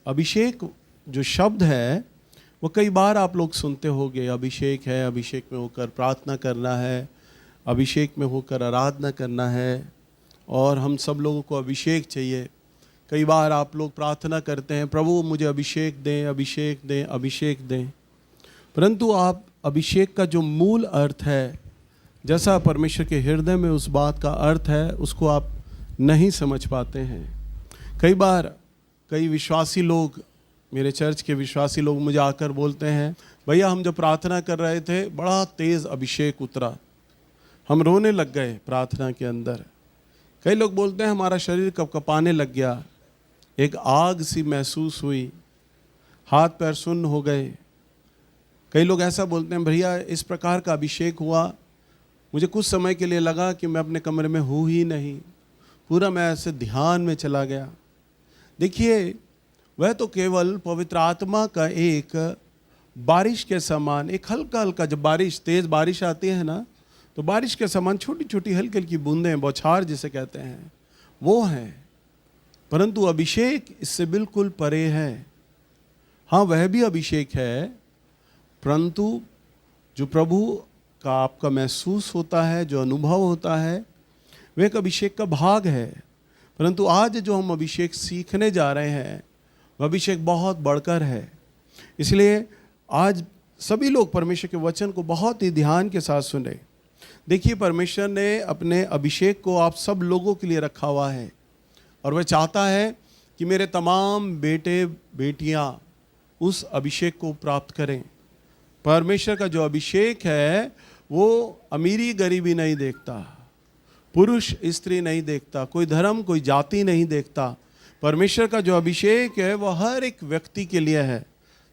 अभिषेक जो शब्द है वो कई बार आप लोग सुनते होंगे। अभिषेक है, अभिषेक में होकर प्रार्थना करना है, अभिषेक में होकर आराधना करना है, और हम सब लोगों को अभिषेक चाहिए। कई बार आप लोग प्रार्थना करते हैं, प्रभु मुझे अभिषेक दें, अभिषेक दें, अभिषेक दें। परंतु आप अभिषेक का जो मूल अर्थ है, जैसा परमेश्वर के हृदय में उस बात का अर्थ है, उसको आप नहीं समझ पाते हैं। कई बार कई विश्वासी लोग, मेरे चर्च के विश्वासी लोग मुझे आकर बोलते हैं, भैया हम जब प्रार्थना कर रहे थे बड़ा तेज़ अभिषेक उतरा, हम रोने लग गए प्रार्थना के अंदर। कई लोग बोलते हैं हमारा शरीर कँपकँपाने लग गया, एक आग सी महसूस हुई, हाथ पैर सुन्न हो गए। कई लोग ऐसा बोलते हैं, भैया इस प्रकार का अभिषेक हुआ, मुझे कुछ समय के लिए लगा कि मैं अपने कमरे में हूँ ही नहीं, पूरा मैं ऐसे ध्यान में चला गया। देखिए, वह तो केवल पवित्र आत्मा का एक बारिश के समान, एक हल्का हल्का, जब बारिश, तेज़ बारिश आती है ना, तो बारिश के समान छोटी छोटी हल्की हल्की बूंदें, बौछार जिसे कहते हैं, वो हैं। परंतु अभिषेक इससे बिल्कुल परे है। हाँ, वह भी अभिषेक है, परंतु जो प्रभु का आपका महसूस होता है, जो अनुभव होता है, वह एक अभिषेक का भाग है। परंतु आज जो हम अभिषेक सीखने जा रहे हैं, वह अभिषेक बहुत बढ़कर है। इसलिए आज सभी लोग परमेश्वर के वचन को बहुत ही ध्यान के साथ सुने। देखिए, परमेश्वर ने अपने अभिषेक को आप सब लोगों के लिए रखा हुआ है, और वह चाहता है कि मेरे तमाम बेटे बेटियां उस अभिषेक को प्राप्त करें। परमेश्वर का जो अभिषेक है वो अमीरी गरीबी नहीं देखता, पुरुष स्त्री नहीं देखता, कोई धर्म कोई जाति नहीं देखता। परमेश्वर का जो अभिषेक है वह हर एक व्यक्ति के लिए है,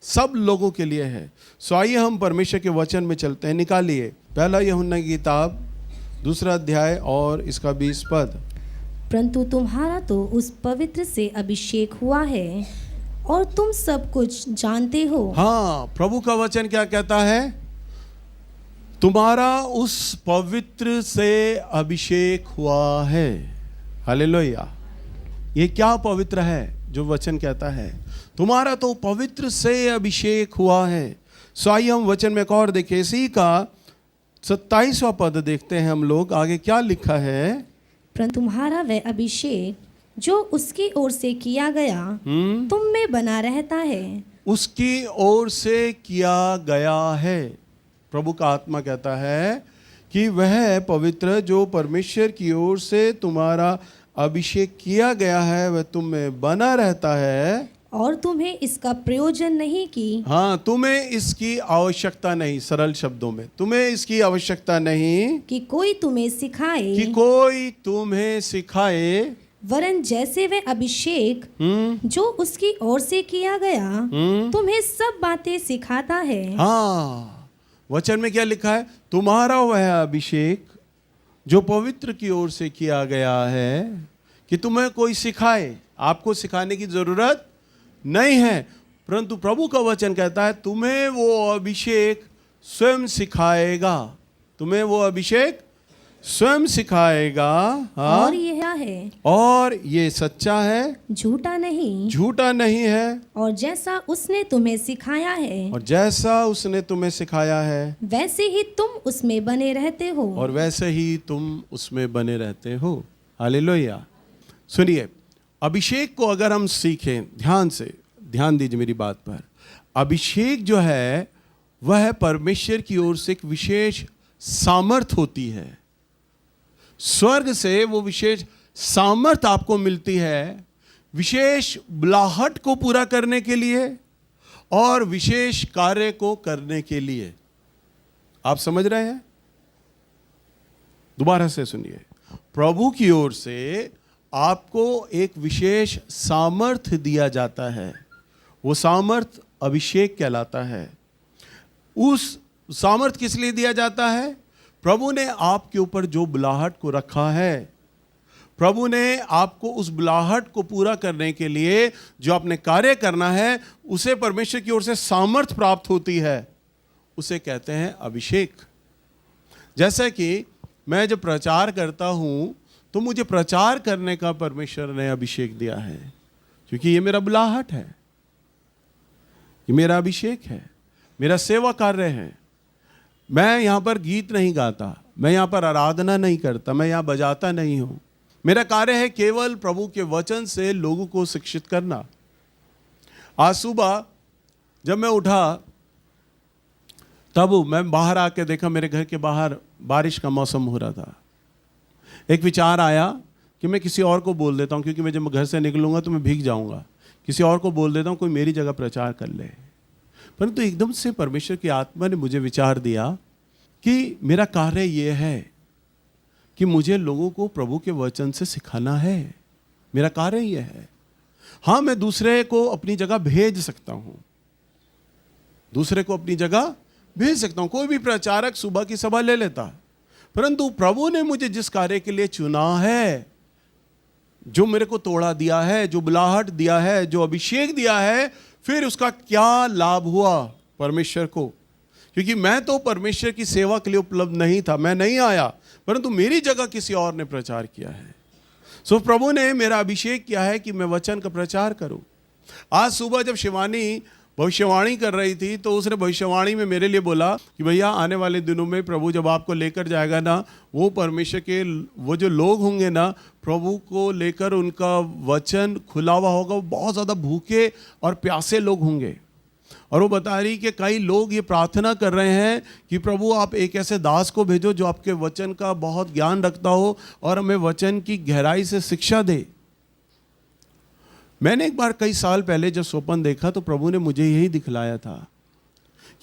सब लोगों के लिए है। सो आइए हम परमेश्वर के वचन में चलते हैं। निकालिए पहला यूहन्ना की किताब 2 अध्याय और इसका 20 पद। परंतु तुम्हारा तो उस पवित्र से अभिषेक हुआ है और तुम सब कुछ जानते हो। हाँ, प्रभु का वचन क्या कहता है? तुम्हारा उस पवित्र से अभिषेक हुआ है। हालेलुया। ये क्या पवित्र है जो वचन कहता है? तुम्हारा तो पवित्र से अभिषेक हुआ है। सो आइए हम वचन में एक और देखें, इसी का 27वां पद देखते हैं हम लोग। आगे क्या लिखा है? परंतु तुम्हारा वह अभिषेक जो उसकी ओर से किया गया तुम में बना रहता है। उसकी ओर से किया गया है। प्रभु का आत्मा कहता है कि वह पवित्र जो परमेश्वर की ओर से तुम्हारा अभिषेक किया गया है वह तुम में बना रहता है, और तुम्हें इसका प्रयोजन नहीं की। हाँ, तुम्हें इसकी आवश्यकता नहीं। सरल शब्दों में, तुम्हें इसकी आवश्यकता नहीं कि कोई तुम्हें सिखाए, कि कोई तुम्हें सिखाए, वरन जैसे वह अभिषेक जो उसकी ओर से किया गया तुम्हें सब बातें सिखाता है। हाँ, वचन में क्या लिखा है? तुम्हारा वह अभिषेक जो पवित्र की ओर से किया गया है कि तुम्हें कोई सिखाए। आपको सिखाने की जरूरत नहीं है, परंतु प्रभु का वचन कहता है तुम्हें वो अभिषेक स्वयं सिखाएगा। तुम्हें वो अभिषेक स्वयं सिखाएगा। हाँ? और यह है, और ये सच्चा है, झूठा नहीं, झूठा नहीं है। और जैसा उसने तुम्हें सिखाया है, और जैसा उसने तुम्हें सिखाया है वैसे ही तुम उसमें बने रहते हो। और वैसे ही तुम उसमें बने रहते हो। हालेलुया। सुनिए, अभिषेक को अगर हम सीखें, ध्यान से ध्यान दीजिए मेरी बात पर। अभिषेक जो है वह परमेश्वर की ओर से एक विशेष सामर्थ होती है। स्वर्ग से वो विशेष सामर्थ आपको मिलती है, विशेष बुलाहट को पूरा करने के लिए और विशेष कार्य को करने के लिए। आप समझ रहे हैं? दोबारा से सुनिए, प्रभु की ओर से आपको एक विशेष सामर्थ दिया जाता है। वो सामर्थ अभिषेक कहलाता है। उस सामर्थ किस लिए दिया जाता है? प्रभु ने आपके ऊपर जो बुलाहट को रखा है, प्रभु ने आपको उस बुलाहट को पूरा करने के लिए जो आपने कार्य करना है, उसे परमेश्वर की ओर से सामर्थ प्राप्त होती है। उसे कहते हैं अभिषेक। जैसे कि मैं जब प्रचार करता हूं तो मुझे प्रचार करने का परमेश्वर ने अभिषेक दिया है, क्योंकि ये मेरा बुलाहट है। ये मेरा अभिषेक है, मेरा सेवा कार्य है। मैं यहाँ पर गीत नहीं गाता, मैं यहाँ पर आराधना नहीं करता, मैं यहाँ बजाता नहीं हूँ। मेरा कार्य है केवल प्रभु के वचन से लोगों को शिक्षित करना। आज सुबह जब मैं उठा तब मैं बाहर आके देखा, मेरे घर के बाहर बारिश का मौसम हो रहा था। एक विचार आया कि मैं किसी और को बोल देता हूँ, क्योंकि मैं जब घर से निकलूंगा तो मैं भीग जाऊंगा। किसी और को बोल देता हूँ, कोई मेरी जगह प्रचार कर ले। परंतु एकदम से परमेश्वर की आत्मा ने मुझे विचार दिया कि मेरा कार्य ये है कि मुझे लोगों को प्रभु के वचन से सिखाना है। मेरा कार्य ये है। हाँ, मैं दूसरे को अपनी जगह भेज सकता हूँ, दूसरे को अपनी जगह भेज सकता हूँ। कोई भी प्रचारक सुबह की सभा ले लेता, परंतु प्रभु ने मुझे जिस कार्य के लिए चुना है, जो मेरे को तोड़ा दिया है, जो बुलाहट दिया है, जो अभिषेक दिया है, फिर उसका क्या लाभ हुआ परमेश्वर को। क्योंकि मैं तो परमेश्वर की सेवा के लिए उपलब्ध नहीं था, मैं नहीं आया, परंतु मेरी जगह किसी और ने प्रचार किया है। सो प्रभु ने मेरा अभिषेक किया है कि मैं वचन का प्रचार करूं। आज सुबह जब शिवानी भविष्यवाणी कर रही थी तो उसने भविष्यवाणी में मेरे लिए बोला कि भैया आने वाले दिनों में प्रभु जब आपको लेकर जाएगा ना, वो परमेश्वर के वो जो लोग होंगे ना, प्रभु को लेकर उनका वचन खुला हुआ होगा, वो बहुत ज़्यादा भूखे और प्यासे लोग होंगे। और वो बता रही कि कई लोग ये प्रार्थना कर रहे हैं कि प्रभु आप एक ऐसे दास को भेजो जो आपके वचन का बहुत ज्ञान रखता हो और हमें वचन की गहराई से शिक्षा दे। मैंने एक बार कई साल पहले जब स्वप्न देखा तो प्रभु ने मुझे यही दिखलाया था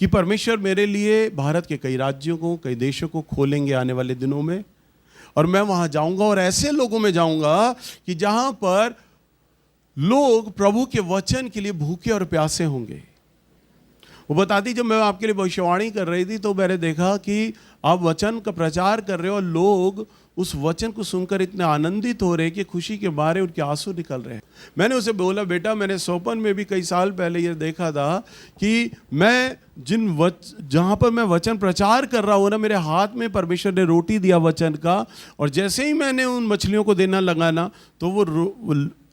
कि परमेश्वर मेरे लिए भारत के कई राज्यों को, कई देशों को खोलेंगे आने वाले दिनों में, और मैं वहाँ जाऊँगा और ऐसे लोगों में जाऊँगा कि जहाँ पर लोग प्रभु के वचन के लिए भूखे और प्यासे होंगे। वो बताती, जब मैं आपके लिए भविष्यवाणी कर रही थी तो मैंने देखा कि आप वचन का प्रचार कर रहे हो और लोग उस वचन को सुनकर इतने आनंदित हो रहे हैं कि खुशी के मारे उनके आंसू निकल रहे हैं। मैंने उसे बोला, बेटा मैंने स्वप्न में भी कई साल पहले ये देखा था कि मैं जहाँ पर मैं वचन प्रचार कर रहा हूँ ना, मेरे हाथ में परमेश्वर ने रोटी दिया वचन का, और जैसे ही मैंने उन मछलियों को देना लगा ना, तो वो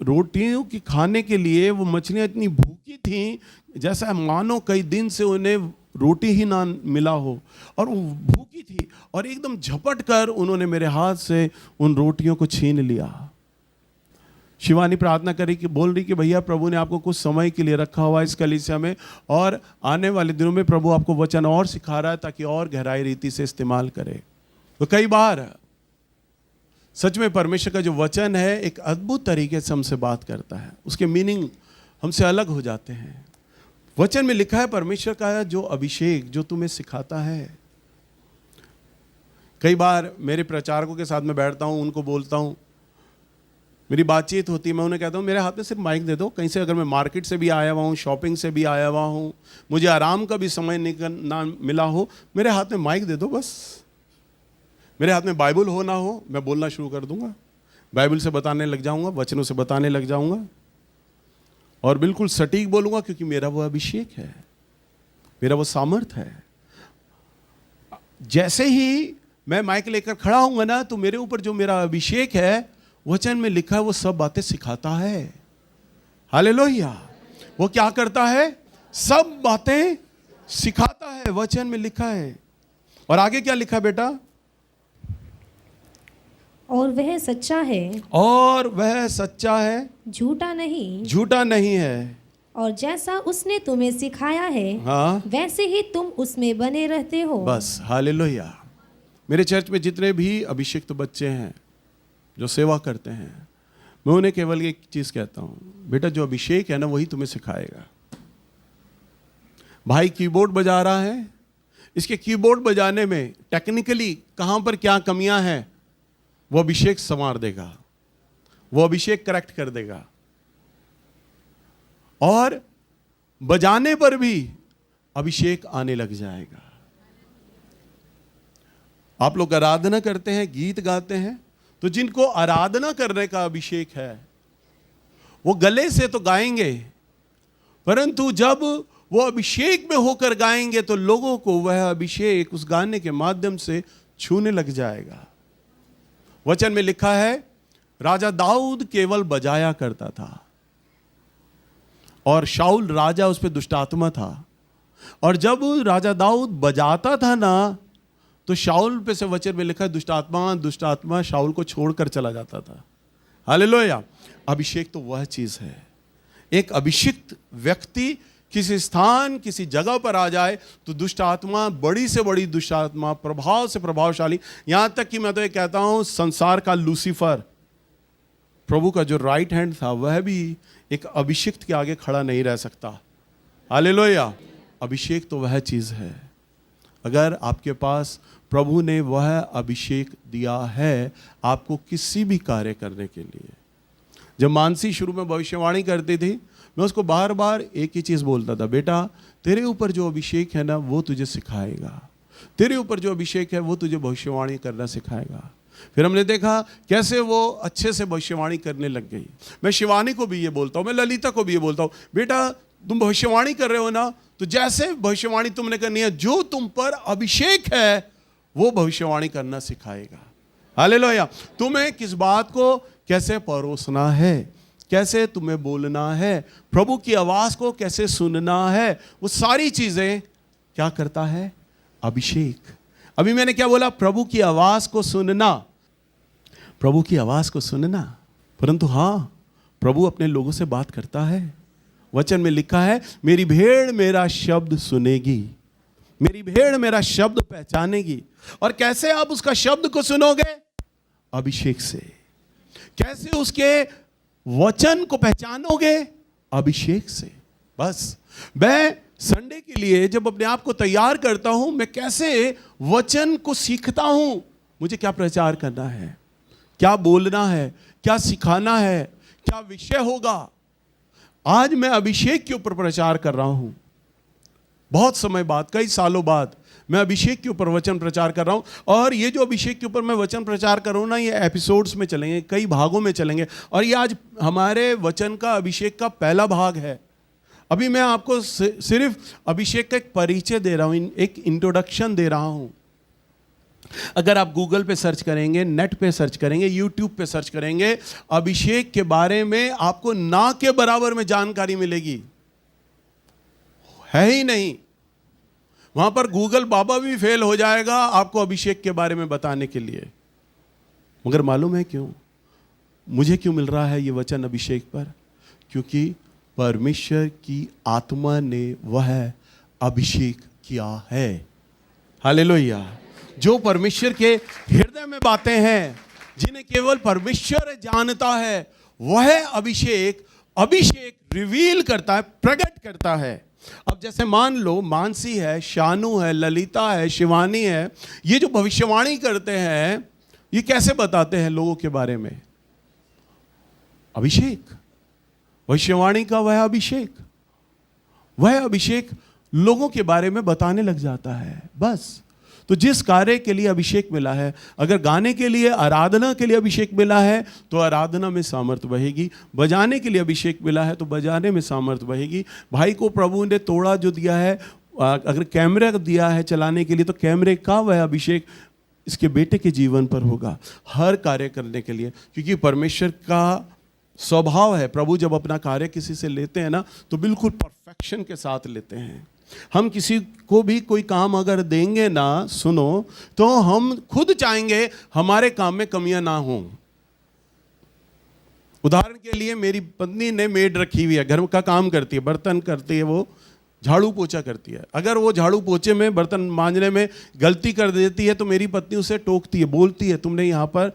रोटियों की खाने के लिए वो मछलियाँ इतनी भूखी थीं जैसा मानो कई दिन से उन्हें रोटी ही ना मिला हो, और वो भूखी थी, और एकदम झपट कर उन्होंने मेरे हाथ से उन रोटियों को छीन लिया। शिवानी प्रार्थना करी कि बोल रही कि भैया प्रभु ने आपको कुछ समय के लिए रखा हुआ इस कलीसिया में, और आने वाले दिनों में प्रभु आपको वचन और सिखा रहा है ताकि और गहराई रीति से इस्तेमाल करे। तो कई बार सच में परमेश्वर का जो वचन है एक अद्भुत तरीके से हमसे बात करता है, उसके मीनिंग हमसे अलग हो जाते हैं। वचन में लिखा है परमेश्वर का जो अभिषेक जो तुम्हें सिखाता है। कई बार मेरे प्रचारकों के साथ में बैठता हूँ, उनको बोलता हूँ, मेरी बातचीत होती है, मैं उन्हें कहता हूँ मेरे हाथ में सिर्फ माइक दे दो। कहीं से अगर मैं मार्केट से भी आया हुआ हूँ, शॉपिंग से भी आया हुआ हूँ, मुझे आराम का भी समय ना मिला हो, मेरे हाथ में माइक दे दो बस। मेरे हाथ में बाइबल हो ना हो, मैं बोलना शुरू कर दूंगा, बाइबल से बताने लग जाऊंगा, वचनों से बताने लग जाऊंगा, और बिल्कुल सटीक बोलूंगा, क्योंकि मेरा वो अभिषेक है, मेरा वो सामर्थ है। जैसे ही मैं माइक लेकर खड़ा हूंगा ना, तो मेरे ऊपर जो मेरा अभिषेक है वचन में लिखा है वो सब बातें सिखाता है। हालेलुया। वो क्या करता है? सब बातें सिखाता है, वचन में लिखा है। और आगे क्या लिखा बेटा? और वह सच्चा है, और वह सच्चा है, झूठा नहीं, झूठा नहीं है। और जैसा उसने तुम्हें सिखाया है, हाँ, वैसे ही तुम उसमें बने रहते हो। बस। हालेलुया। मेरे चर्च में जितने भी अभिषिक्त बच्चे हैं जो सेवा करते हैं, मैं उन्हें केवल एक चीज कहता हूं, बेटा जो अभिषेक है ना वही तुम्हें सिखाएगा। भाई कीबोर्ड बजा रहा है, इसके कीबोर्ड बजाने में टेक्निकली कहां पर क्या कमियां हैं वो अभिषेक संवार देगा, वो अभिषेक करेक्ट कर देगा। और बजाने पर भी अभिषेक आने लग जाएगा। आप लोग आराधना करते हैं, गीत गाते हैं, तो जिनको आराधना करने का अभिषेक है वो गले से तो गाएंगे, परंतु जब वो अभिषेक में होकर गाएंगे तो लोगों को वह अभिषेक उस गाने के माध्यम से छूने लग जाएगा। वचन में लिखा है राजा दाऊद केवल बजाया करता था, और शाऊल राजा उस पर दुष्ट आत्मा था। और जब राजा दाऊद बजाता था ना, तो शाऊल पे से वचन में लिखा है दुष्ट आत्मा शाऊल को छोड़कर चला जाता था। हालेलुया। अभिषेक तो वह चीज है। एक अभिषिक्त व्यक्ति किसी स्थान किसी जगह पर आ जाए तो दुष्ट आत्मा, बड़ी से बड़ी दुष्ट आत्मा, प्रभाव से प्रभावशाली, यहां तक कि मैं तो ये कहता हूं संसार का लूसीफर, प्रभु का जो राइट हैंड था, वह भी एक अभिषिक्त के आगे खड़ा नहीं रह सकता। हालेलुया। अभिषेक तो वह चीज है। अगर आपके पास प्रभु ने वह अभिषेक दिया है आपको किसी भी कार्य करने के लिए। जब मानसी शुरू में भविष्यवाणी करती थी, मैं उसको बार बार एक ही चीज बोलता था, बेटा तेरे ऊपर जो अभिषेक है ना वो तुझे सिखाएगा, तेरे ऊपर जो अभिषेक है वो तुझे भविष्यवाणी करना सिखाएगा। फिर हमने देखा कैसे वो अच्छे से भविष्यवाणी करने लग गई। मैं शिवानी को भी ये बोलता हूँ, मैं ललिता को भी ये बोलता हूँ, बेटा तुम भविष्यवाणी कर रहे हो ना, तो जैसे भविष्यवाणी तुमने करनी है, जो तुम पर अभिषेक है वो भविष्यवाणी करना सिखाएगा। हालेलुया। तुम्हें किस बात को कैसे परोसना है, कैसे तुम्हें बोलना है, प्रभु की आवाज को कैसे सुनना है, वो सारी चीजें क्या करता है? अभिषेक। अभी मैंने क्या बोला? प्रभु की आवाज को सुनना, प्रभु की आवाज को सुनना। परंतु हां, प्रभु अपने लोगों से बात करता है। वचन में लिखा है, मेरी भेड़ मेरा शब्द सुनेगी, मेरी भेड़ मेरा शब्द पहचानेगी। और कैसे आप उसका शब्द को सुनोगे? अभिषेक से। कैसे उसके वचन को पहचानोगे? अभिषेक से। बस मैं संडे के लिए जब अपने आप को तैयार करता हूं, मैं कैसे वचन को सीखता हूं, मुझे क्या प्रचार करना है, क्या बोलना है, क्या सिखाना है, क्या विषय होगा। आज मैं अभिषेक के ऊपर प्रचार कर रहा हूं। बहुत समय बाद, कई सालों बाद मैं अभिषेक के ऊपर वचन प्रचार कर रहा हूं। और ये जो अभिषेक के ऊपर मैं वचन प्रचार कर रहा हूं ना, ये एपिसोड्स में चलेंगे, कई भागों में चलेंगे। और ये आज हमारे वचन का, अभिषेक का पहला भाग है। अभी मैं आपको सिर्फ अभिषेक का एक परिचय दे रहा हूं, एक इंट्रोडक्शन दे रहा हूं। अगर आप गूगल पे सर्च करेंगे, नेट पे सर्च करेंगे, यूट्यूब पे सर्च करेंगे, अभिषेक के बारे में आपको ना के बराबर में जानकारी मिलेगी। है ही नहीं। वहां पर गूगल बाबा भी फेल हो जाएगा आपको अभिषेक के बारे में बताने के लिए। मगर मालूम है क्यों? मुझे क्यों मिल रहा है ये वचन अभिषेक पर? क्योंकि परमेश्वर की आत्मा ने वह अभिषेक किया है। हालेलुया। जो परमेश्वर के हृदय में बातें हैं, जिन्हें केवल परमेश्वर जानता है, वह अभिषेक रिवील करता है, प्रकट करता है। अब जैसे मान लो मानसी है, शानू है, ललिता है, शिवानी है, ये जो भविष्यवाणी करते हैं, ये कैसे बताते हैं लोगों के बारे में? अभिषेक। भविष्यवाणी का वह अभिषेक लोगों के बारे में बताने लग जाता है। बस तो जिस कार्य के लिए अभिषेक मिला है, अगर गाने के लिए, आराधना के लिए अभिषेक मिला है तो आराधना में सामर्थ्य बहेगी। बजाने के लिए अभिषेक मिला है तो बजाने में सामर्थ्य बहेगी। भाई को प्रभु ने तोड़ा जो दिया है, अगर कैमरा दिया है चलाने के लिए, तो कैमरे का वह अभिषेक इसके बेटे के जीवन पर होगा, हर कार्य करने के लिए। क्योंकि परमेश्वर का स्वभाव है, प्रभु जब अपना कार्य किसी से लेते हैं ना, तो बिल्कुल परफेक्शन के साथ लेते हैं। हम किसी को भी कोई काम अगर देंगे ना, सुनो, तो हम खुद चाहेंगे हमारे काम में कमियां ना हों। उदाहरण के लिए, मेरी पत्नी ने मेड रखी हुई है, घर का काम करती है, बर्तन करती है, वो झाड़ू पोछा करती है। अगर वो झाड़ू पोछे में, बर्तन मांजने में गलती कर देती है तो मेरी पत्नी उसे टोकती है, बोलती है तुमने यहाँ पर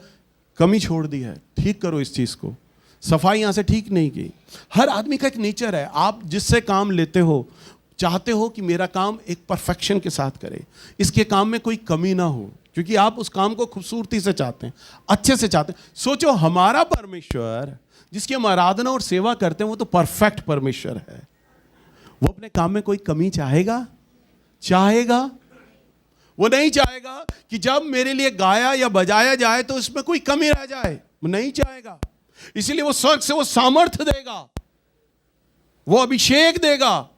कमी छोड़ दी है, ठीक करो इस चीज़ को, सफाई यहाँ से ठीक नहीं की। हर आदमी का एक नेचर है। आप जिससे काम लेते हो, चाहते हो कि मेरा काम एक परफेक्शन के साथ करे, इसके काम में कोई कमी ना हो, क्योंकि आप उस काम को खूबसूरती से चाहते हैं, अच्छे से चाहते हैं। सोचो, हमारा परमेश्वर जिसकी हम आराधना और सेवा करते हैं, वो तो परफेक्ट परमेश्वर है। वो अपने काम में कोई कमी चाहेगा? वो नहीं चाहेगा कि जब मेरे लिए गाया या बजाया जाए तो इसमें कोई कमी रह जाए, वो नहीं चाहेगा। इसीलिए वो स्वर्ग से वो सामर्थ्य देगा, वो अभिषेक देगा,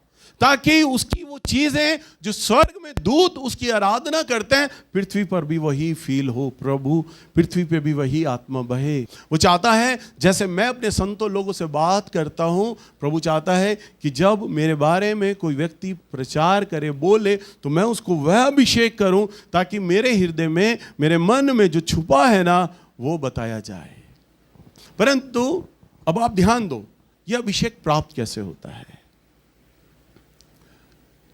ताकि उसकी वो चीजें जो स्वर्ग में दूत उसकी आराधना करते हैं, पृथ्वी पर भी वही फील हो। प्रभु, पृथ्वी पे भी वही आत्मा बहे। वो चाहता है जैसे मैं अपने संतों लोगों से बात करता हूं, प्रभु चाहता है कि जब मेरे बारे में कोई व्यक्ति प्रचार करे, बोले, तो मैं उसको वह अभिषेक करूं ताकि मेरे हृदय में, मेरे मन में जो छुपा है ना, वो बताया जाए। परंतु अब आप ध्यान दो, यह अभिषेक प्राप्त कैसे होता है?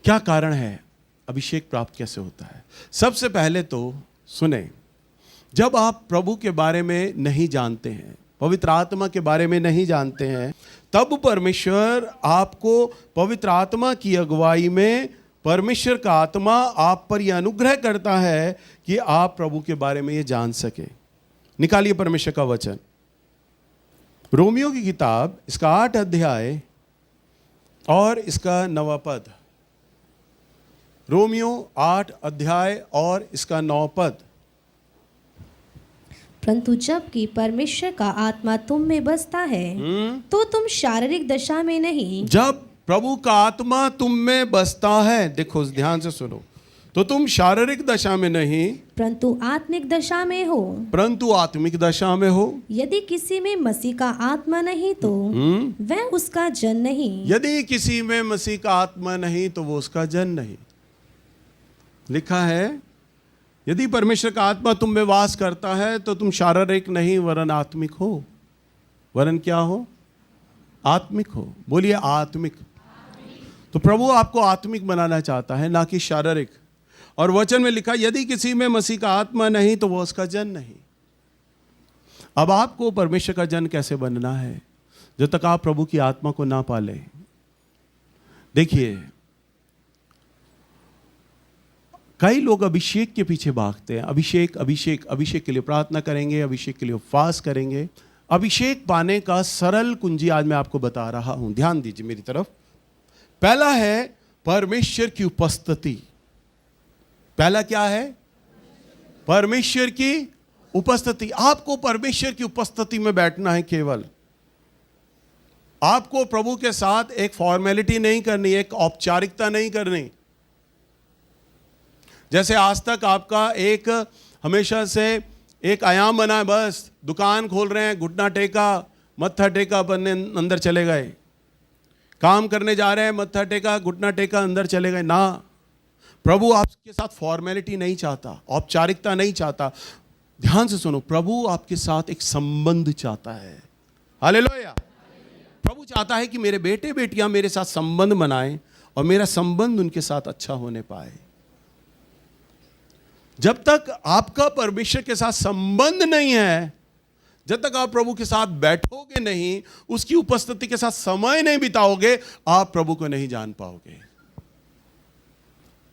क्या कारण है? अभिषेक प्राप्त कैसे होता है? सबसे पहले तो सुने, जब आप प्रभु के बारे में नहीं जानते हैं, पवित्र आत्मा के बारे में नहीं जानते हैं, तब परमेश्वर आपको पवित्र आत्मा की अगुवाई में, परमेश्वर का आत्मा आप पर यह अनुग्रह करता है कि आप प्रभु के बारे में ये जान सके। निकालिए परमेश्वर का वचन, रोमियो की किताब, इसका 8 अध्याय और इसका 9 पद। रोमियो 8 अध्याय और इसका 9 पद। परंतु जबकि परमेश्वर का आत्मा तुम में बसता है तो तुम शारीरिक दशा में नहीं। जब प्रभु का आत्मा तुम में बसता है, देखो ध्यान से सुनो, तो तुम शारीरिक दशा में नहीं परंतु आत्मिक दशा में हो। परंतु आत्मिक दशा में हो। यदि किसी में मसीह का आत्मा नहीं तो वह उसका जन नहीं। यदि किसी में मसीह का आत्मा नहीं तो वो उसका जन नहीं। लिखा है, यदि परमेश्वर का आत्मा तुम में वास करता है तो तुम शारीरिक नहीं वरन आत्मिक हो। वरन क्या हो? आत्मिक हो। बोलिए आत्मिक। तो प्रभु आपको आत्मिक बनाना चाहता है, ना कि शारीरिक। और वचन में लिखा, यदि किसी में मसीह का आत्मा नहीं तो वो उसका जन नहीं। अब आपको परमेश्वर का जन कैसे बनना है? जब तक आप प्रभु की आत्मा को ना पाले। देखिए, कई लोग अभिषेक के पीछे भागते हैं। अभिषेक अभिषेक अभिषेक के लिए प्रार्थना करेंगे, अभिषेक के लिए उपवास करेंगे। अभिषेक पाने का सरल कुंजी आज मैं आपको बता रहा हूं, ध्यान दीजिए मेरी तरफ। पहला है परमेश्वर की उपस्थिति। पहला क्या है? परमेश्वर की उपस्थिति। आपको परमेश्वर की उपस्थिति में बैठना है। केवल आपको प्रभु के साथ एक फॉर्मेलिटी नहीं करनी, एक औपचारिकता नहीं करनी। जैसे आज तक आपका एक हमेशा से एक आयाम बना है, बस दुकान खोल रहे हैं, घुटना टेका, मत्था टेका, अपने अंदर चले गए। काम करने जा रहे हैं, मत्था टेका, घुटना टेका, अंदर चले गए। ना, प्रभु आपके साथ फॉर्मेलिटी नहीं चाहता, औपचारिकता नहीं चाहता। ध्यान से सुनो, प्रभु आपके साथ एक संबंध चाहता है। हालेलुया। प्रभु चाहता है कि मेरे बेटे बेटियां मेरे साथ संबंध बनाएं और मेरा संबंध उनके साथ अच्छा होने पाए। जब तक आपका परमेश्वर के साथ संबंध नहीं है, जब तक आप प्रभु के साथ बैठोगे नहीं, उसकी उपस्थिति के साथ समय नहीं बिताओगे, आप प्रभु को नहीं जान पाओगे।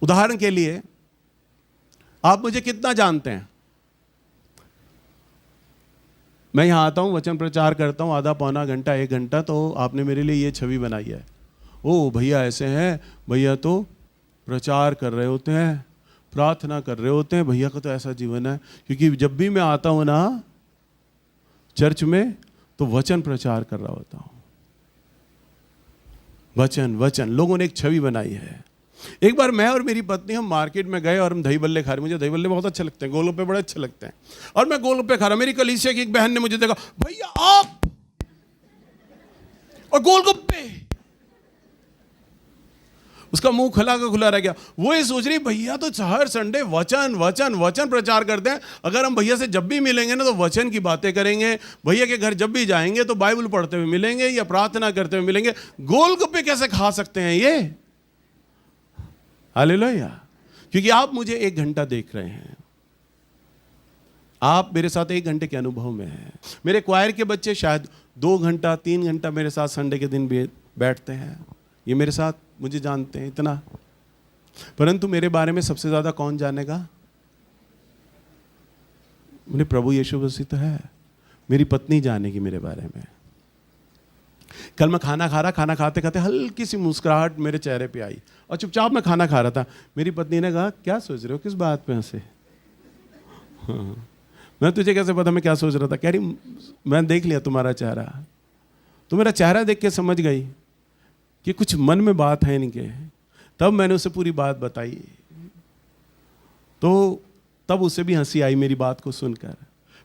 उदाहरण के लिए, आप मुझे कितना जानते हैं? मैं यहां आता हूं, वचन प्रचार करता हूं, आधा पौना घंटा 1 घंटा, तो आपने मेरे लिए ये छवि बनाई है, ओ भैया ऐसे हैं, भैया तो प्रचार कर रहे होते हैं, प्रार्थना कर रहे होते हैं, भैया का तो ऐसा जीवन है। क्योंकि जब भी मैं आता हूं ना चर्च में, तो वचन प्रचार कर रहा होता हूं। वचन वचन लोगों ने एक छवि बनाई है। एक बार मैं और मेरी पत्नी हम मार्केट में गए और हम दही बल्ले खा रहे। मुझे दही बल्ले बहुत अच्छे लगते हैं, गोलगप्पे बड़े अच्छे लगते हैं। और मैं गोलगप्पे खा रहा, मेरी कलीसिया की एक बहन ने मुझे देखा, भैया आप और गोलगप्पे। उसका मुंह खुला का खुला रह गया। वो ये सोच रही, भैया तो हर संडे वचन वचन वचन प्रचार करते हैं। अगर हम भैया से जब भी मिलेंगे ना तो वचन की बातें करेंगे। भैया के घर जब भी जाएंगे तो बाइबल पढ़ते हुए मिलेंगे या प्रार्थना करते हुए मिलेंगे। गोलगप्पे कैसे खा सकते हैं ये? हालेलुया। क्योंकि आप मुझे 1 घंटा देख रहे हैं, आप मेरे साथ 1 घंटे के अनुभव में हैं। मेरे क्वायर के बच्चे शायद 2 घंटा 3 घंटा मेरे साथ संडे के दिन बैठते हैं। ये मेरे साथ मुझे जानते हैं इतना। परंतु मेरे बारे में सबसे ज्यादा कौन जानेगा? मेरे प्रभु यीशु मसीह तो है। मेरी पत्नी जानेगी मेरे बारे में। कल मैं खाना खा रहा, खाना खाते खाते हल्की सी मुस्कुराहट मेरे चेहरे पे आई और चुपचाप मैं खाना खा रहा था। मेरी पत्नी ने कहा, क्या सोच रहे हो, किस बात पे हंसे? हाँ। मैं, तुझे कैसे पता मैं क्या सोच रहा था? कह रही, मैं देख लिया तुम्हारा चेहरा। तो मेरा चेहरा देख के समझ गई कि कुछ मन में बात है इनके। तब मैंने उसे पूरी बात बताई, तो तब उसे भी हंसी आई मेरी बात को सुनकर,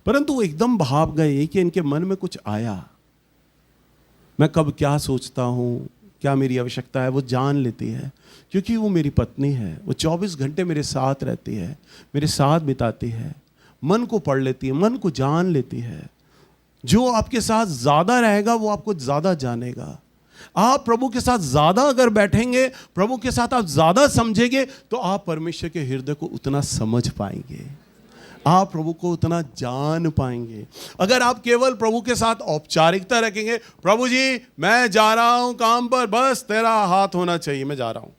परंतु वो एकदम भाप गए कि इनके मन में कुछ आया। मैं कब क्या सोचता हूँ, क्या मेरी आवश्यकता है, वो जान लेती है, क्योंकि वो मेरी पत्नी है। वो 24 घंटे मेरे साथ रहती है, मेरे साथ बिताती है, मन को पढ़ लेती है, मन को जान लेती है। जो आपके साथ ज़्यादा रहेगा वो आपको ज़्यादा जानेगा। आप प्रभु के साथ ज़्यादा अगर बैठेंगे, प्रभु के साथ आप ज़्यादा समझेंगे, तो आप परमेश्वर के हृदय को उतना समझ पाएंगे, आप प्रभु को उतना जान पाएंगे। अगर आप केवल प्रभु के साथ औपचारिकता रखेंगे, प्रभु जी मैं जा रहा हूं काम पर, बस तेरा हाथ होना चाहिए, मैं जा रहा हूं,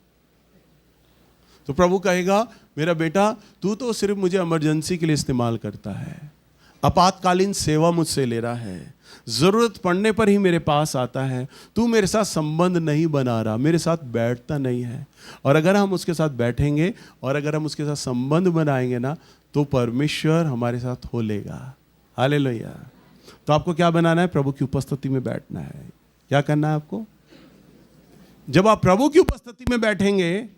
तो प्रभु कहेगा मेरा बेटा तू तो सिर्फ मुझे इमरजेंसी के लिए इस्तेमाल करता है, आपातकालीन सेवा मुझसे ले रहा है, जरूरत पड़ने पर ही मेरे पास आता है, तू मेरे साथ संबंध नहीं बना रहा, मेरे साथ बैठता नहीं है। और अगर हम उसके साथ बैठेंगे और अगर हम उसके साथ संबंध बनाएंगे ना, तो परमेश्वर हमारे साथ हो लेगा। हालेलुया। तो आपको क्या बनाना है? प्रभु की उपस्थिति में बैठना है। क्या करना है आपको? जब आप प्रभु की उपस्थिति में बैठेंगे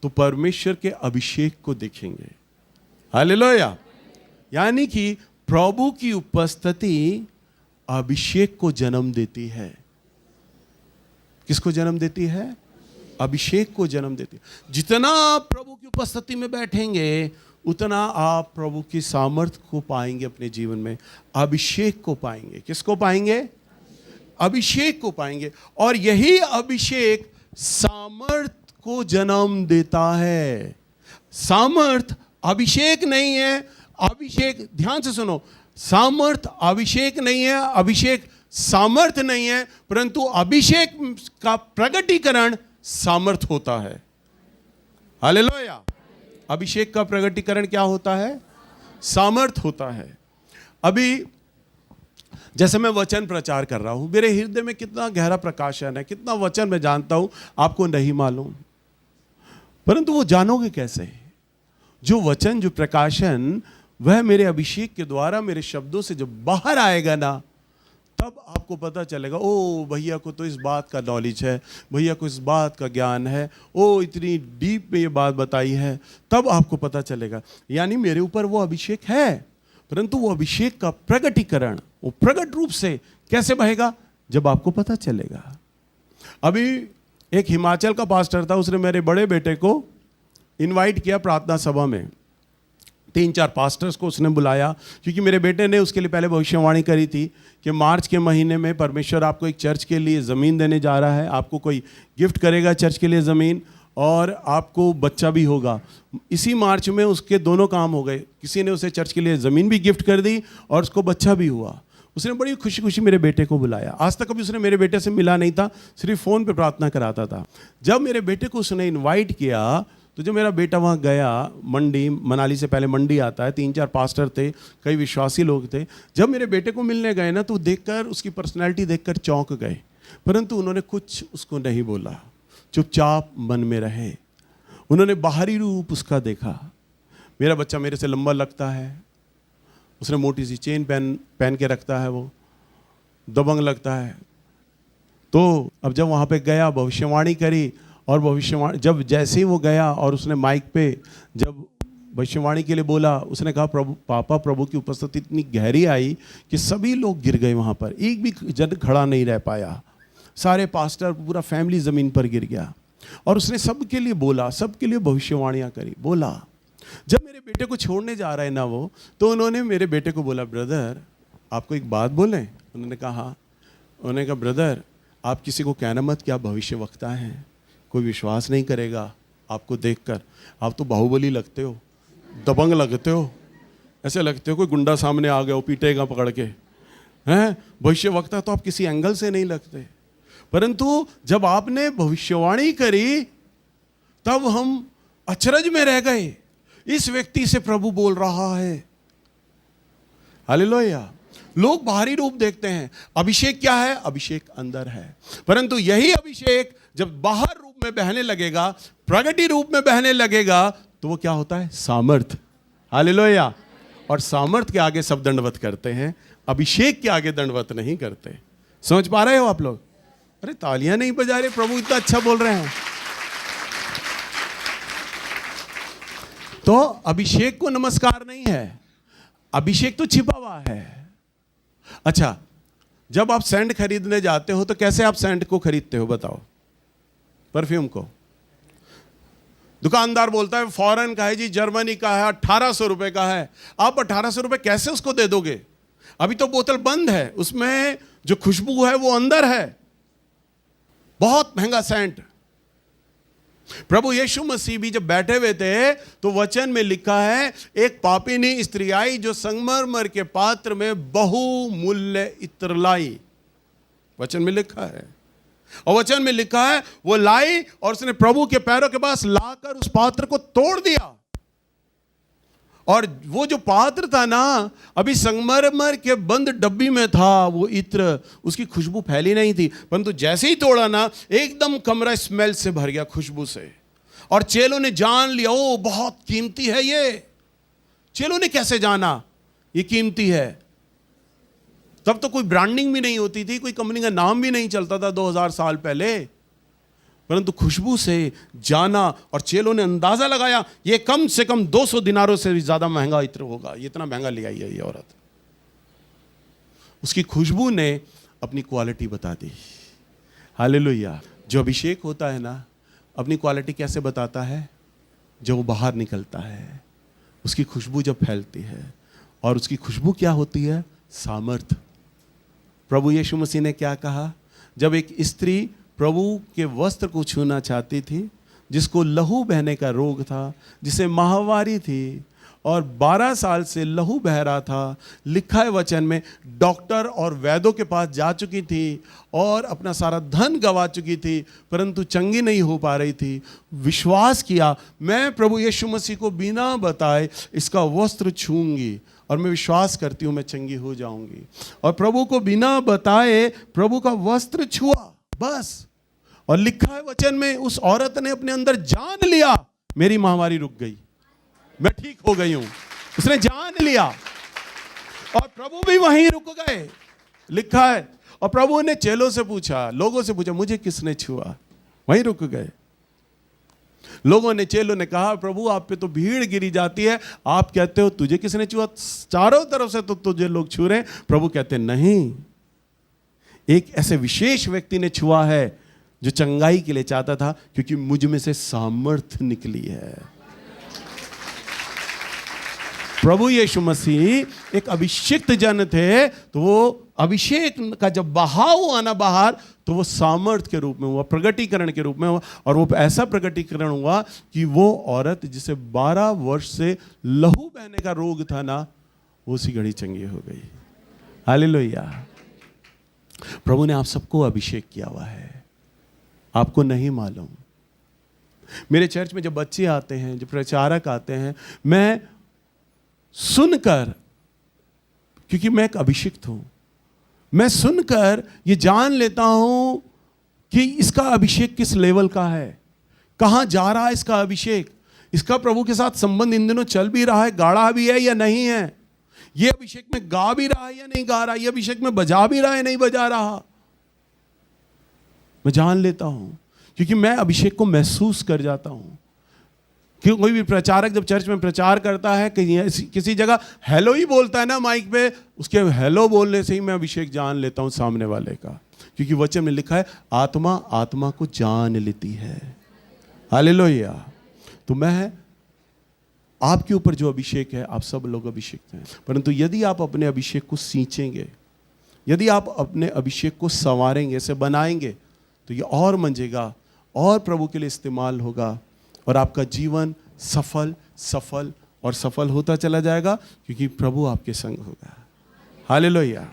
तो परमेश्वर के अभिषेक को देखेंगे। हालेलुया। यानी कि प्रभु की उपस्थिति अभिषेक को जन्म देती है। किसको जन्म देती है? अभिषेक को जन्म देती है। जितना आप प्रभु की उपस्थिति में बैठेंगे उतना आप प्रभु की सामर्थ को पाएंगे अपने जीवन में, अभिषेक को पाएंगे। किसको पाएंगे? अभिषेक को पाएंगे। और यही अभिषेक सामर्थ को जन्म देता है। सामर्थ अभिषेक नहीं है। अभिषेक, ध्यान से सुनो, सामर्थ अभिषेक नहीं है, अभिषेक सामर्थ नहीं है, परंतु अभिषेक का प्रगटीकरण सामर्थ होता है। हालेलुया। अभिषेक का प्रगटीकरण क्या होता है? सामर्थ होता है। अभी जैसे मैं वचन प्रचार कर रहा हूं, मेरे हृदय में कितना गहरा प्रकाशन है, कितना वचन मैं जानता हूं, आपको नहीं मालूम, परंतु वो जानोगे कैसे? जो वचन, जो प्रकाशन, वह मेरे अभिषेक के द्वारा मेरे शब्दों से जब बाहर आएगा ना, तब आपको पता चलेगा, ओ भैया को तो इस बात का नॉलेज है, भैया को इस बात का ज्ञान है, ओ इतनी डीप में ये बात बताई है, तब आपको पता चलेगा। यानी मेरे ऊपर वो अभिषेक है, परंतु वो अभिषेक का प्रगटीकरण वो प्रगट रूप से कैसे बहेगा? जब आपको पता चलेगा। अभी एक हिमाचल का पास्टर था, उसने मेरे बड़े बेटे को इनवाइट किया प्रार्थना सभा में। 3-4 पास्टर्स को उसने बुलाया, क्योंकि मेरे बेटे ने उसके लिए पहले भविष्यवाणी करी थी कि मार्च के महीने में परमेश्वर आपको एक चर्च के लिए ज़मीन देने जा रहा है, आपको कोई गिफ्ट करेगा चर्च के लिए ज़मीन, और आपको बच्चा भी होगा। इसी मार्च में उसके दोनों काम हो गए, किसी ने उसे चर्च के लिए ज़मीन भी गिफ्ट कर दी और उसको बच्चा भी हुआ। उसने बड़ी खुशी खुशी मेरे बेटे को बुलाया। आज तक कभी उसने मेरे बेटे से मिला नहीं था, सिर्फ फ़ोन पे प्रार्थना कराता था। जब मेरे बेटे को उसने इनवाइट किया, तो जब मेरा बेटा वहाँ गया, मंडी, मनाली से पहले मंडी आता है, 3-4 पास्टर थे, कई विश्वासी लोग थे। जब मेरे बेटे को मिलने गए ना, तो देखकर, उसकी पर्सनैलिटी देखकर चौंक गए, परंतु उन्होंने कुछ उसको नहीं बोला, चुपचाप मन में रहे। उन्होंने बाहरी रूप उसका देखा। मेरा बच्चा मेरे से लंबा लगता है, उसने मोटी सी चेन पहन के रखता है, वो दबंग लगता है। तो अब जब वहाँ पे गया, भविष्यवाणी करी, और भविष्यवाणी जब जैसे ही वो गया और उसने माइक पे जब भविष्यवाणी के लिए बोला, उसने कहा प्रभु, पापा, प्रभु की उपस्थिति इतनी गहरी आई कि सभी लोग गिर गए वहाँ पर, एक भी जन खड़ा नहीं रह पाया, सारे पास्टर, पूरा फैमिली ज़मीन पर गिर गया। और उसने सबके लिए बोला, सबके लिए भविष्यवाणियाँ करी, बोला। जब मेरे बेटे को छोड़ने जा रहे हैं ना वो, तो उन्होंने मेरे बेटे को बोला, ब्रदर आपको एक बात बोलें? उन्होंने कहा हाँ। उन्होंने कहा, ब्रदर आप किसी को कहना मत कि आप भविष्यवक्ता हैं, कोई विश्वास नहीं करेगा आपको देखकर, आप तो बाहुबली लगते हो, दबंग लगते हो, ऐसे लगते हो कोई गुंडा सामने आ गया हो पीटेगा पकड़ के, हैं? भविष्यवक्ता तो आप किसी एंगल से नहीं लगते। परंतु जब आपने भविष्यवाणी करी, तब हम अचरज में रह गए, इस व्यक्ति से प्रभु बोल रहा है। हालेलुया। लोग बाहरी रूप देखते हैं, अभिषेक क्या है? अभिषेक अंदर है, परंतु यही अभिषेक जब बाहर रूप में बहने लगेगा, प्रगति रूप में बहने लगेगा, तो वो क्या होता है? सामर्थ। हालेलुया। और सामर्थ के आगे सब दंडवत करते हैं, अभिषेक के आगे दंडवत नहीं करते। समझ पा रहे हो आप लोग? अरे तालियां नहीं बजा रहे, प्रभु इतना अच्छा बोल रहे हैं। तो अभिषेक को नमस्कार नहीं है, अभिषेक तो छिपा हुआ है। अच्छा, जब आप सेंट खरीदने जाते हो तो कैसे आप सेंट को खरीदते हो बताओ? परफ्यूम को दुकानदार बोलता है फॉरेन का है जी, जर्मनी का है, 1800 रुपए का है। आप 1800 रुपए कैसे उसको दे दोगे? अभी तो बोतल बंद है, उसमें जो खुशबू है वो अंदर है। बहुत महंगा सेंट। प्रभु यीशु मसीह भी जब बैठे हुए थे तो वचन में लिखा है, एक पापिनी स्त्री आई जो संगमरमर के पात्र में बहुमूल्य इत्र लाई। वचन में लिखा है, और वचन में लिखा है वो लाई और उसने प्रभु के पैरों के पास लाकर उस पात्र को तोड़ दिया। और वो जो पात्र था ना, अभी संगमरमर के बंद डब्बी में था वो इत्र, उसकी खुशबू फैली नहीं थी, परंतु जैसे ही तोड़ा ना एकदम कमरा स्मेल से भर गया, खुशबू से। और चेलों ने जान लिया, ओ बहुत कीमती है ये। चेलों ने कैसे जाना ये कीमती है? तब तो कोई ब्रांडिंग भी नहीं होती थी, कोई कंपनी का नाम भी नहीं चलता था 2000 साल पहले, परंतु खुशबू से जाना। और चेलों ने अंदाजा लगाया ये कम से कम 200 दिनारों से भी ज्यादा महंगा इत्र होगा, ये इतना महंगा ले आई है ये औरत। उसकी खुशबू ने अपनी क्वालिटी बता दी। हालेलुया। जो अभिषेक होता है ना, अपनी क्वालिटी कैसे बताता है? जब वो बाहर निकलता है, उसकी खुशबू जब फैलती है। और उसकी खुशबू क्या होती है? सामर्थ। प्रभु यीशु मसीह ने क्या कहा? जब एक स्त्री प्रभु के वस्त्र को छूना चाहती थी, जिसको लहू बहने का रोग था, जिसे माहवारी थी और 12 साल से लहू बह रहा था, लिखा है वचन में, डॉक्टर और वैद्यों के पास जा चुकी थी और अपना सारा धन गंवा चुकी थी, परंतु चंगी नहीं हो पा रही थी। विश्वास किया, मैं प्रभु यीशु मसीह को बिना बताए इसका वस्त्र छूंगी और मैं विश्वास करती हूँ मैं चंगी हो जाऊंगी। और प्रभु को बिना बताए प्रभु का वस्त्र छुआ, बस। और लिखा है वचन में, उस औरत ने अपने अंदर जान लिया मेरी महामारी रुक गई, मैं ठीक हो गई हूं। उसने जान लिया और प्रभु भी वहीं रुक गए, लिखा है। और प्रभु ने चेलों से पूछा, लोगों से पूछा, मुझे किसने छुआ? वहीं रुक गए। लोगों ने, चेलों ने कहा, प्रभु आप पे तो भीड़ गिरी जाती है, आप कहते हो तुझे किसने छुआ? चारों तरफ से तो तुझे लोग छू रहे। प्रभु कहते नहीं, एक ऐसे विशेष व्यक्ति ने छुआ है जो चंगाई के लिए चाहता था, क्योंकि मुझ में से सामर्थ निकली है। प्रभु यीशु मसीह एक अभिषिक्त जन थे, तो वो अभिषेक का जब बहाव आना बाहर, तो वो सामर्थ के रूप में हुआ, प्रगटीकरण के रूप में हुआ। और वो ऐसा प्रगटीकरण हुआ कि वो औरत जिसे 12 वर्ष से लहू बहने का रोग था ना, वो उसी घड़ी चंगी हो गई। हालेलुया। प्रभु ने आप सबको अभिषेक किया हुआ है, आपको नहीं मालूम। मेरे चर्च में जब बच्चे आते हैं, जब प्रचारक आते हैं, मैं सुनकर, क्योंकि मैं एक अभिषिक्त हूं, मैं सुनकर ये जान लेता हूं कि इसका अभिषेक किस लेवल का है, कहां जा रहा है इसका अभिषेक, इसका प्रभु के साथ संबंध इन दिनों चल भी रहा है, गाढ़ा भी है या नहीं है, ये अभिषेक में गा भी रहा है या नहीं गा रहा, ये अभिषेक में बजा भी रहा है नहीं बजा रहा। मैं जान लेता हूं, क्योंकि मैं अभिषेक को महसूस कर जाता हूं। कि कोई भी प्रचारक जब चर्च में प्रचार करता है, किसी जगह हेलो ही बोलता है ना माइक पे, उसके हेलो बोलने से ही मैं अभिषेक जान लेता हूं सामने वाले का, क्योंकि वचन में लिखा है आत्मा आत्मा को जान लेती है। हालेलुया। तो मैं, आपके ऊपर जो अभिषेक है, आप सब लोग अभिषेक हैं, परंतु यदि आप अपने अभिषेक को सींचेंगे, यदि आप अपने अभिषेक को संवारेंगे, इसे बनाएंगे, तो ये और मंजेगा और प्रभु के लिए इस्तेमाल होगा और आपका जीवन सफल सफल और सफल होता चला जाएगा, क्योंकि प्रभु आपके संग होगा। हालेलुया।